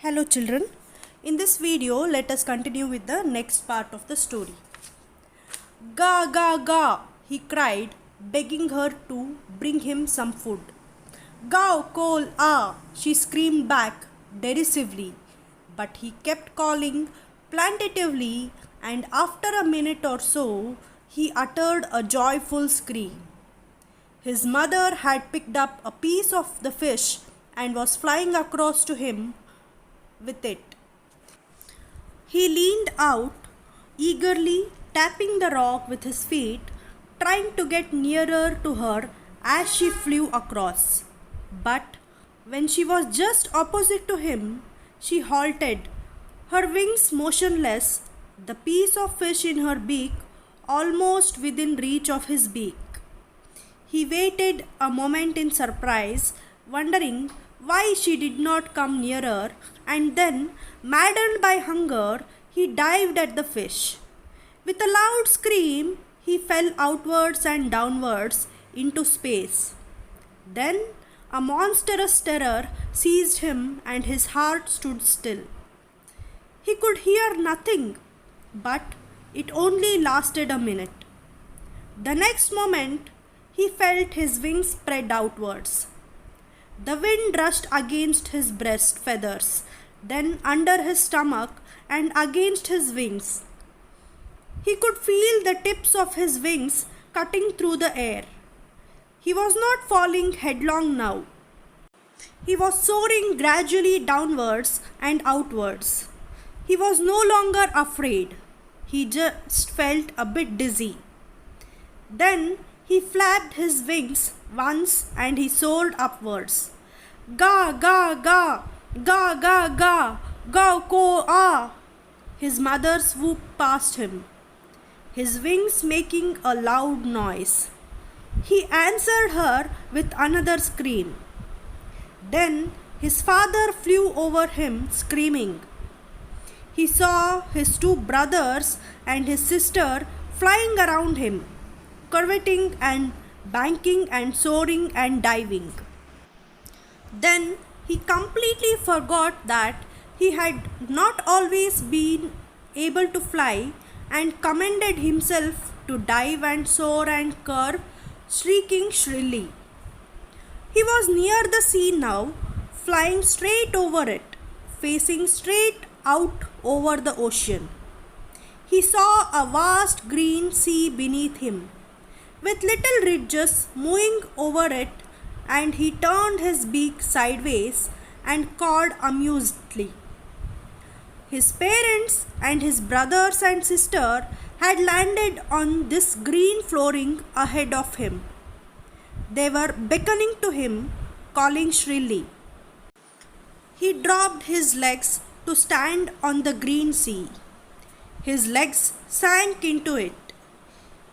Hello children, in this video let us continue with the next part of the story. Ga ga ga, he cried, begging her to bring him some food. Gao kol ah, she screamed back derisively, but he kept calling plaintively, and after a minute or so he uttered a joyful scream. His mother had picked up a piece of the fish and was flying across to him with it. He leaned out eagerly, tapping the rock with his feet, trying to get nearer to her as she flew across. But when she was just opposite to him, she halted, her wings motionless, the piece of fish in her beak almost within reach of his beak. He waited a moment in surprise, wondering why she did not come nearer, and then, maddened by hunger, he dived at the fish. With a loud scream, he fell outwards and downwards into space. Then a monstrous terror seized him and his heart stood still. He could hear nothing, but it only lasted a minute. The next moment, he felt his wings spread outwards. The wind rushed against his breast feathers, then under his stomach and against his wings. He could feel the tips of his wings cutting through the air. He was not falling headlong now. He was soaring gradually downwards and outwards. He was no longer afraid. He just felt a bit dizzy. Then he flapped his wings once and he soared upwards. Ga ga ga, ga ga ga, ga ko ah. His mother swooped past him, his wings making a loud noise. He answered her with another scream. Then his father flew over him screaming. He saw his two brothers and his sister flying around him, curveting and banking and soaring and diving. Then he completely forgot that he had not always been able to fly and commended himself to dive and soar and curve, shrieking shrilly. He was near the sea now, flying straight over it, facing straight out over the ocean. He saw a vast green sea beneath him, with little ridges moving over it, and he turned his beak sideways and cawed amusedly. His parents and his brothers and sister had landed on this green flooring ahead of him. They were beckoning to him, calling shrilly. He dropped his legs to stand on the green sea. His legs sank into it.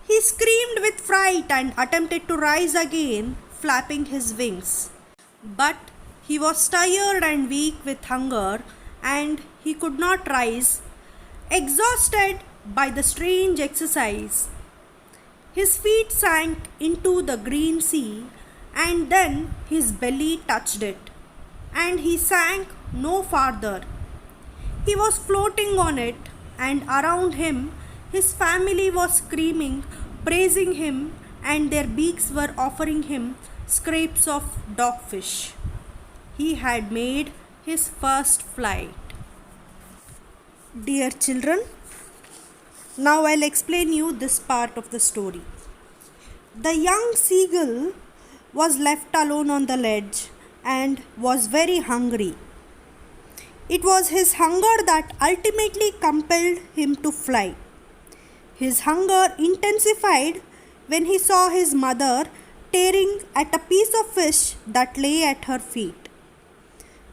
He screamed with fright and attempted to rise again, flapping his wings. But he was tired and weak with hunger, and he could not rise, exhausted by the strange exercise. His feet sank into the green sea, and then his belly touched it, and he sank no farther. He was floating on it, and around him his family was screaming, praising him, and their beaks were offering him scraps of dogfish. He had made his first flight. Dear children, now I'll explain you this part of the story. The young seagull was left alone on the ledge and was very hungry. It was his hunger that ultimately compelled him to fly. His hunger intensified when he saw his mother tearing at a piece of fish that lay at her feet.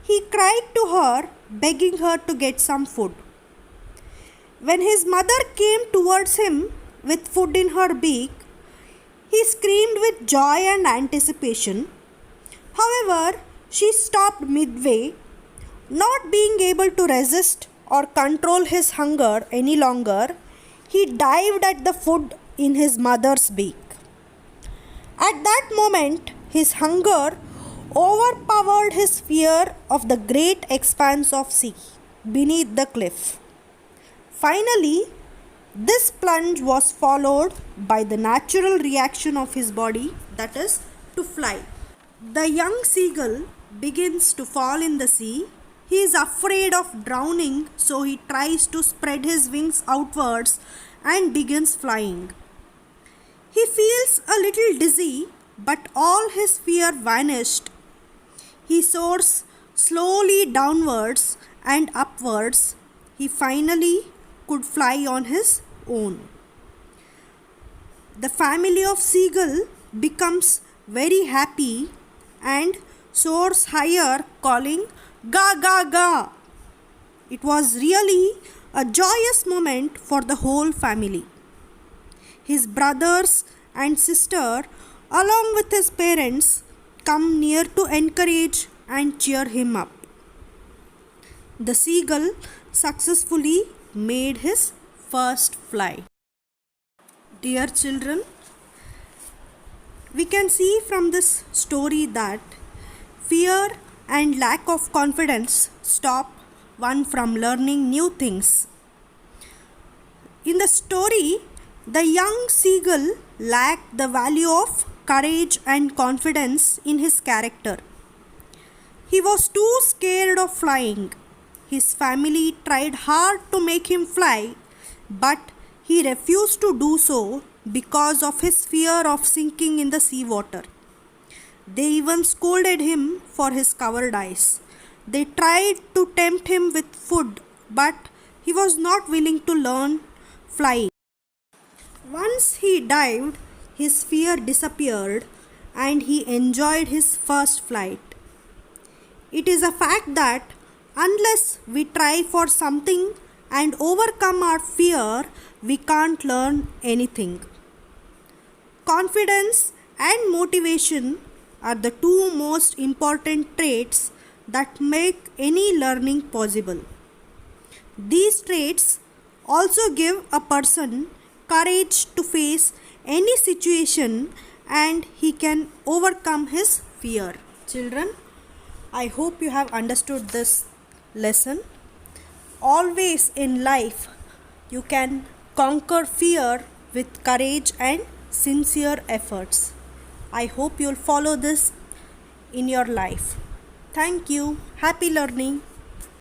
He cried to her, begging her to get some food. When his mother came towards him with food in her beak, he screamed with joy and anticipation. However, she stopped midway, not being able to resist or control his hunger any longer. He dived at the food in his mother's beak. At that moment, his hunger overpowered his fear of the great expanse of sea beneath the cliff. Finally, this plunge was followed by the natural reaction of his body, that is, to fly. The young seagull begins to fall in the sea. He is afraid of drowning, so he tries to spread his wings outwards and begins flying. He feels a little dizzy, but all his fear vanished. He soars slowly downwards and upwards. He finally could fly on his own. The family of seagull becomes very happy and soars higher, calling "Ga ga ga." It was really a joyous moment for the whole family. His brothers and sister, along with his parents, come near to encourage and cheer him up. The seagull successfully made his first flight. Dear children, we can see from this story that fear and lack of confidence stop one from learning new things. In the story, the young seagull lacked the value of courage and confidence in his character. He was too scared of flying. His family tried hard to make him fly, but he refused to do so because of his fear of sinking in the seawater. They even scolded him for his covered eyes. They tried to tempt him with food, but he was not willing to learn flying. Once he dived, his fear disappeared and he enjoyed his first flight. It is a fact that unless we try for something and overcome our fear, we can't learn anything. Confidence and motivation are the two most important traits that make any learning possible. These traits also give a person courage to face any situation and he can overcome his fear. Children, I hope you have understood this lesson. Always in life, you can conquer fear with courage and sincere efforts. I hope you'll follow this in your life. Thank you. Happy learning.